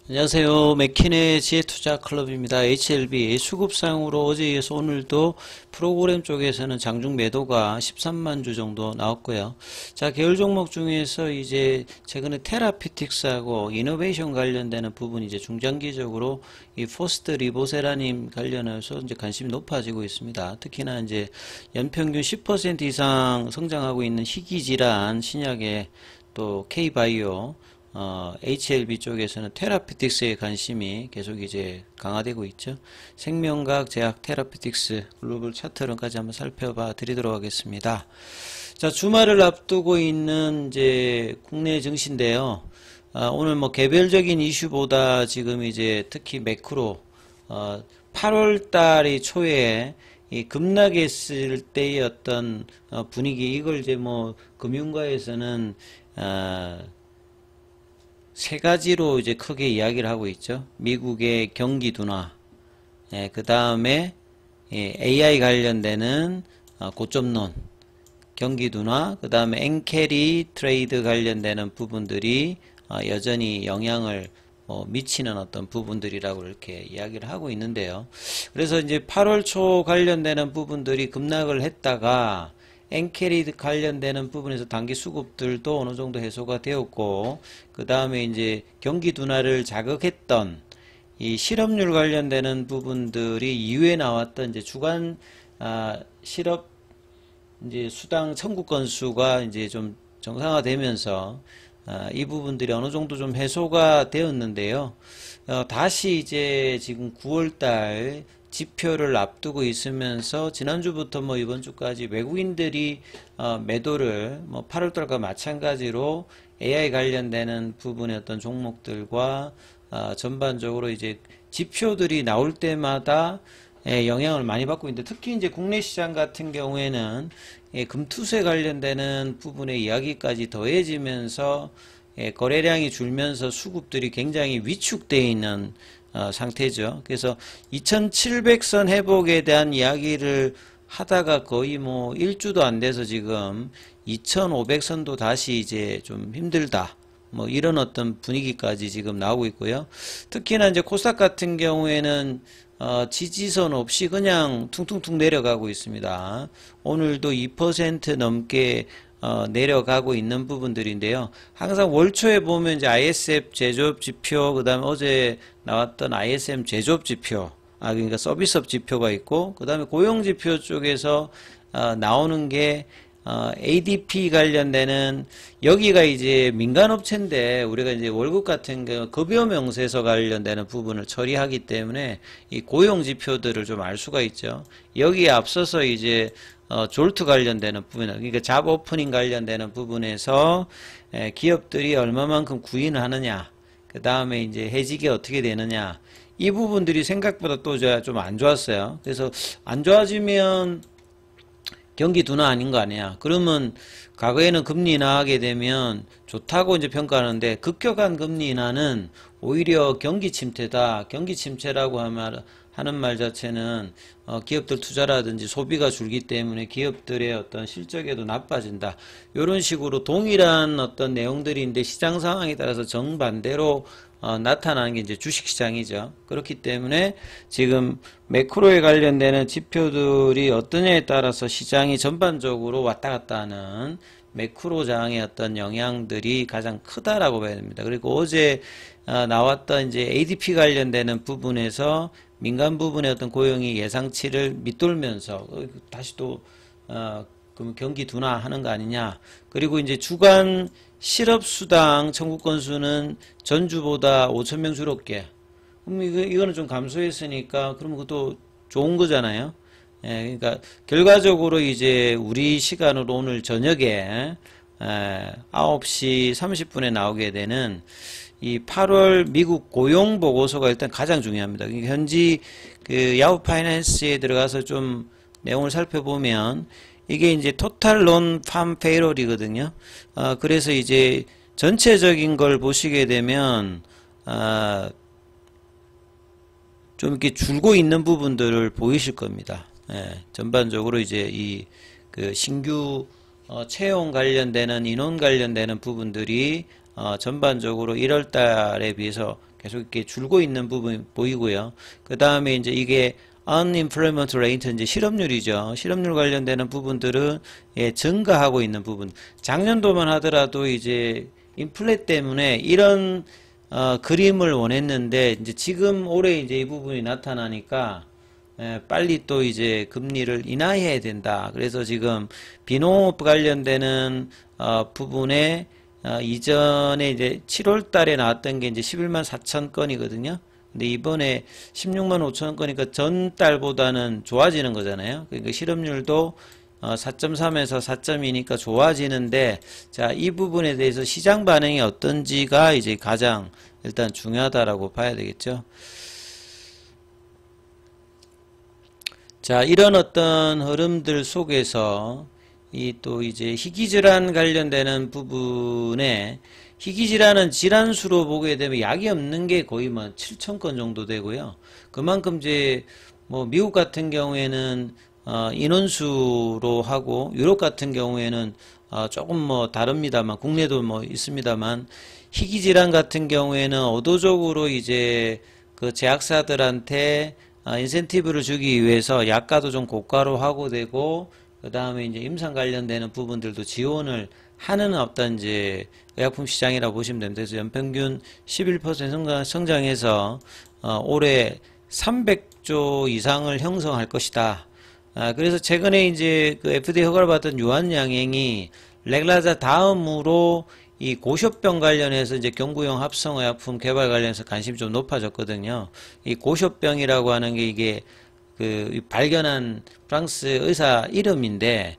안녕하세요. 맥킨의 지혜투자클럽입니다. HLB 수급상으로 어제에 이어서 오늘도 프로그램 쪽에서는 장중 매도가 13만 주 정도 나왔고요. 자, 계열 종목 중에서 이제 최근에 테라피틱스하고 이노베이션 관련되는 부분이 이제 중장기적으로 이 포스트 리보세라님 관련해서 이제 관심이 높아지고 있습니다. 특히나 이제 연평균 10% 이상 성장하고 있는 희귀질환 신약의 또 K바이오 HLB 쪽에서는 테라피틱스에 관심이 계속 이제 강화되고 있죠. 생명과학 제약 테라피틱스 글로벌 차트론까지 한번 살펴봐 드리도록 하겠습니다. 자, 주말을 앞두고 있는 이제 국내 증시인데요. 오늘 뭐 개별적인 이슈보다 지금 이제 특히 매크로 8월 달이 초에 이 급락했을 때의 어떤 분위기, 이걸 이제 뭐 금융가에서는 세 가지로 이제 크게 이야기를 하고 있죠. 미국의 경기 둔화, 그 다음에 AI 관련되는 고점론, 경기 둔화, 그 다음에 엔캐리 트레이드 관련되는 부분들이 여전히 영향을 미치는 어떤 부분들이라고 이렇게 이야기를 하고 있는데요. 그래서 이제 8월 초 관련되는 부분들이 급락을 했다가 엔캐리 관련되는 부분에서 단기 수급들도 어느 정도 해소가 되었고, 그 다음에 이제 경기 둔화를 자극했던 이 실업률 관련되는 부분들이 이후에 나왔던 이제 주간 실업 이제 수당 청구 건수가 이제 좀 정상화되면서 이 부분들이 어느 정도 좀 해소가 되었는데요. 다시 이제 지금 9월달 지표를 앞두고 있으면서 지난주부터 뭐 이번 주까지 외국인들이 매도를 뭐 8월달과 마찬가지로 AI 관련되는 부분의 어떤 종목들과 전반적으로 이제 지표들이 나올 때마다 영향을 많이 받고 있는데, 특히 이제 국내 시장 같은 경우에는 금투세 관련되는 부분의 이야기까지 더해지면서 거래량이 줄면서 수급들이 굉장히 위축되어 있는 상태죠. 그래서 2700선 회복에 대한 이야기를 하다가 거의 뭐 일주도 안 돼서 지금 2500선도 다시 이제 좀 힘들다, 뭐 이런 어떤 분위기까지 지금 나오고 있고요. 특히나 이제 코스닥 같은 경우에는 지지선 없이 그냥 퉁퉁퉁 내려가고 있습니다. 오늘도 2% 넘게 내려가고 있는 부분들인데요. 항상 월초에 보면 이제 ISF 제조업 지표, 그 다음에 어제 나왔던 ISM 제조업 지표, 그러니까 서비스업 지표가 있고, 그 다음에 고용 지표 쪽에서 나오는 게 ADP 관련되는, 여기가 이제 민간업체인데 우리가 이제 월급 같은 거 급여 명세서 관련되는 부분을 처리하기 때문에 이 고용 지표들을 좀 알 수가 있죠. 여기에 앞서서 이제 졸트 관련되는 부분, 그러니까 잡 오프닝 관련되는 부분에서 기업들이 얼마만큼 구인을 하느냐, 그 다음에 이제 해직이 어떻게 되느냐, 이 부분들이 생각보다 또 좀 안 좋았어요. 그래서 안 좋아지면 경기 둔화 아닌 거 아니야. 그러면 과거에는 금리 인하하게 되면 좋다고 이제 평가하는데, 급격한 금리 인하는 오히려 경기 침체다. 경기 침체라고 하는 말 자체는 기업들 투자라든지 소비가 줄기 때문에 기업들의 어떤 실적에도 나빠진다, 이런 식으로 동일한 어떤 내용들인데 시장 상황에 따라서 정반대로 나타나는 게 이제 주식시장이죠. 그렇기 때문에 지금 매크로에 관련되는 지표들이 어떠냐에 따라서 시장이 전반적으로 왔다 갔다 하는 매크로장의 어떤 영향들이 가장 크다라고 봐야 됩니다. 그리고 어제 나왔던 이제 ADP 관련되는 부분에서 민간 부분의 어떤 고용이 예상치를 밑돌면서 다시 또 그럼 경기 둔화하는 거 아니냐. 그리고 이제 주간 실업수당 청구 건수는 전주보다 5,000명 줄었게. 그럼 이거는 좀 감소했으니까 그러면 그것도 좋은 거잖아요. 그러니까 결과적으로 이제 우리 시간으로 오늘 저녁에 9시 30분에 나오게 되는 이 8월 미국 고용 보고서가 일단 가장 중요합니다. 그러니까 현지 그 야후 파이낸스에 들어가서 좀 내용을 살펴보면 이게 이제 토탈 론 팜 페이롤이거든요. 그래서 이제 전체적인 걸 보시게 되면 좀 이렇게 줄고 있는 부분들을 보이실 겁니다. 전반적으로 이제 이 그 신규 채용 관련되는 인원 관련되는 부분들이 전반적으로 1월 달에 비해서 계속 이렇게 줄고 있는 부분이 보이고요. 그 다음에 이제 이게 unemployment rate, 이제 실업률이죠. 실업률 관련되는 부분들은 예, 증가하고 있는 부분. 작년도만 하더라도 이제 인플레 때문에 이런 그림을 원했는데 이제 지금 올해 이제 이 부분이 나타나니까 예, 빨리 또 이제 금리를 인하해야 된다. 그래서 지금 비농업 관련되는 부분에 이전에 이제 7월 달에 나왔던 게 이제 11만 4천 건이거든요. 근데 이번에 16만 5천 건이니까 전 달보다는 좋아지는 거잖아요. 그러니까 실업률도 4.3에서 4.2니까 좋아지는데, 자, 이 부분에 대해서 시장 반응이 어떤지가 이제 가장 일단 중요하다라고 봐야 되겠죠. 자, 이런 어떤 흐름들 속에서 이 또 이제 희귀질환 관련되는 부분에 희귀질환은 질환수로 보게 되면 약이 없는 게 거의 뭐 7천 건 정도 되고요. 그만큼 이제 뭐 미국 같은 경우에는 인원수로 하고 유럽 같은 경우에는 조금 뭐 다릅니다만 국내도 뭐 있습니다만 희귀질환 같은 경우에는 의도적으로 이제 그 제약사들한테 인센티브를 주기 위해서 약가도 좀 고가로 하고 되고 그 다음에 이제 임상 관련되는 부분들도 지원을 하는 어떤 이제 의약품 시장이라고 보시면 됩니다. 그래서 연평균 11% 성장해서 올해 300조 이상을 형성할 것이다. 그래서 최근에 이제 그 FDA 허가를 받은 유한양행이 렉라자 다음으로 이 고쇼병 관련해서 이제 경구용 합성의약품 개발 관련해서 관심이 좀 높아졌거든요. 이 고쇼병이라고 하는 게 이게 그 발견한 프랑스 의사 이름인데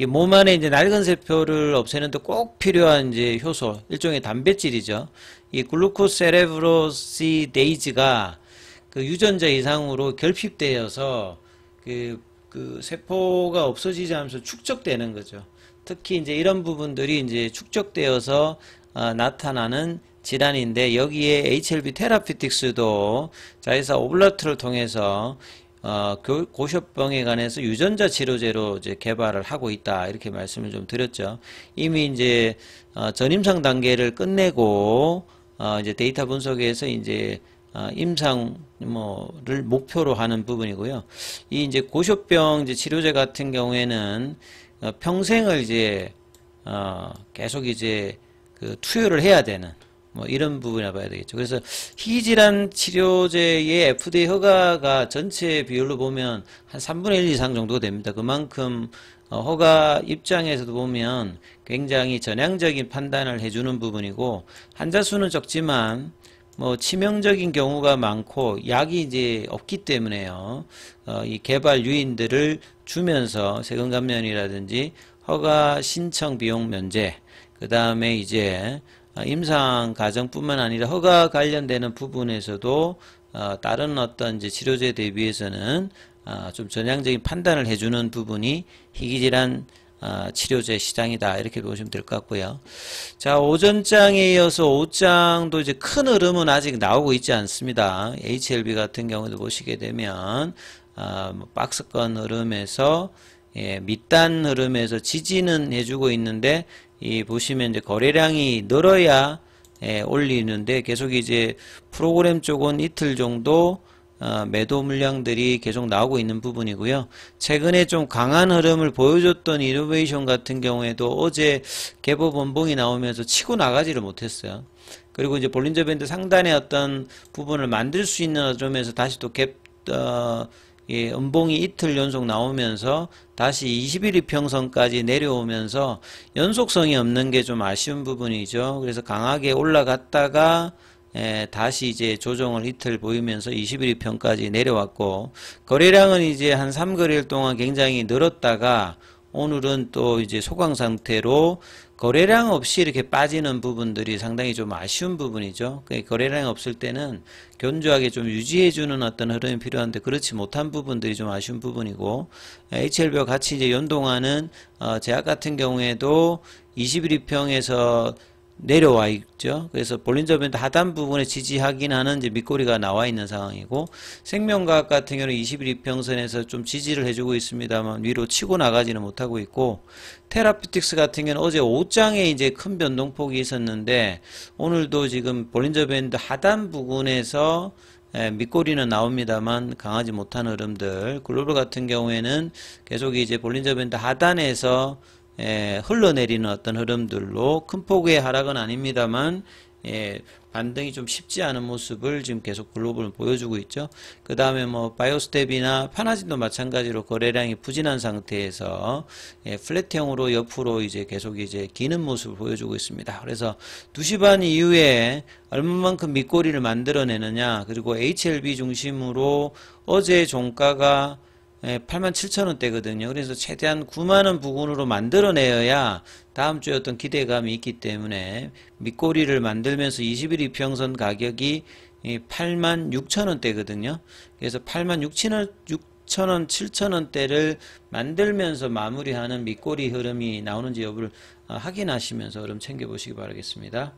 몸 안에 이제 낡은 세포를 없애는데 꼭 필요한 이제 효소, 일종의 단백질이죠. 이 글루코세레브로시데이즈가 그 유전자 이상으로 결핍되어서 그 세포가 없어지지 않으면서 축적되는 거죠. 특히 이제 이런 부분들이 이제 축적되어서 나타나는 질환인데 여기에 HLB 테라피틱스도 자회사 오블라트를 통해서 고쇼병에 관해서 유전자 치료제로 이제 개발을 하고 있다 이렇게 말씀을 좀 드렸죠. 이미 이제 전임상 단계를 끝내고 이제 데이터 분석에서 이제 임상 뭐를 목표로 하는 부분이고요. 이 이제 고쇼병 이제 치료제 같은 경우에는 평생을 이제 계속 이제 그 투여를 해야 되는 뭐 이런 부분이라 봐야 되겠죠. 그래서 희귀질환 치료제의 FDA 허가가 전체 비율로 보면 한 3분의 1 이상 정도 됩니다. 그만큼 허가 입장에서도 보면 굉장히 전향적인 판단을 해주는 부분이고 환자 수는 적지만 뭐 치명적인 경우가 많고 약이 이제 없기 때문에요. 이 개발 유인들을 주면서 세금 감면이라든지 허가 신청 비용 면제, 그 다음에 이제 임상 과정뿐만 아니라 허가 관련되는 부분에서도 다른 어떤 이제 치료제 대비해서는 좀 전향적인 판단을 해주는 부분이 희귀질환 치료제 시장이다 이렇게 보시면 될 것 같고요. 자, 오전장에 이어서 오장도 이제 큰 흐름은 아직 나오고 있지 않습니다. HLB 같은 경우도 보시게 되면 뭐 박스권 흐름에서 밑단 흐름에서 지지는 해주고 있는데 이 보시면 이제 거래량이 늘어야 올리는데 계속 이제 프로그램 쪽은 이틀 정도 매도 물량들이 계속 나오고 있는 부분이고요. 최근에 좀 강한 흐름을 보여줬던 이노베이션 같은 경우에도 어제 개보 번봉이 나오면서 치고 나가지를 못했어요. 그리고 이제 볼린저 밴드 상단의 어떤 부분을 만들 수 있는 흐름에서 다시 또 음봉이 이틀 연속 나오면서 다시 21이평선까지 내려오면서 연속성이 없는 게 좀 아쉬운 부분이죠. 그래서 강하게 올라갔다가 다시 이제 조정을 이틀 보이면서 21이평까지 내려왔고 거래량은 이제 한 3거래일 동안 굉장히 늘었다가 오늘은 또 이제 소강 상태로 거래량 없이 이렇게 빠지는 부분들이 상당히 좀 아쉬운 부분이죠. 거래량 없을 때는 견조하게 좀 유지해주는 어떤 흐름이 필요한데 그렇지 못한 부분들이 좀 아쉬운 부분이고 HLB와 같이 이제 연동하는 제약 같은 경우에도 21이평에서 내려와 있죠. 그래서 볼린저 밴드 하단 부분에 지지하긴 하는 이제 밑꼬리가 나와 있는 상황이고, 생명과학 같은 경우는 21이평선에서 좀 지지를 해주고 있습니다만 위로 치고 나가지는 못하고 있고, 테라피틱스 같은 경우는 어제 5장에 이제 큰 변동폭이 있었는데 오늘도 지금 볼린저 밴드 하단 부분에서 밑꼬리는 나옵니다만 강하지 못한 흐름들, 글로벌 같은 경우에는 계속 이제 볼린저 밴드 하단에서 흘러내리는 어떤 흐름들로 큰 폭의 하락은 아닙니다만 반등이 좀 쉽지 않은 모습을 지금 계속 글로벌은 보여주고 있죠. 그 다음에 뭐 바이오스텝이나 파나진도 마찬가지로 거래량이 부진한 상태에서 플랫형으로 옆으로 이제 계속 이제 기는 모습을 보여주고 있습니다. 그래서 2시 반 이후에 얼마만큼 밑꼬리를 만들어내느냐, 그리고 HLB 중심으로 어제 종가가 87,000원대거든요. 그래서 최대한 9만원 부근으로 만들어내야 다음 주에 어떤 기대감이 있기 때문에 밑꼬리를 만들면서 21 이평선 가격이 86,000원대거든요. 그래서 86,000원, 7,000원대를 만들면서 마무리하는 밑꼬리 흐름이 나오는지 여부를 확인하시면서 흐름 챙겨보시기 바라겠습니다.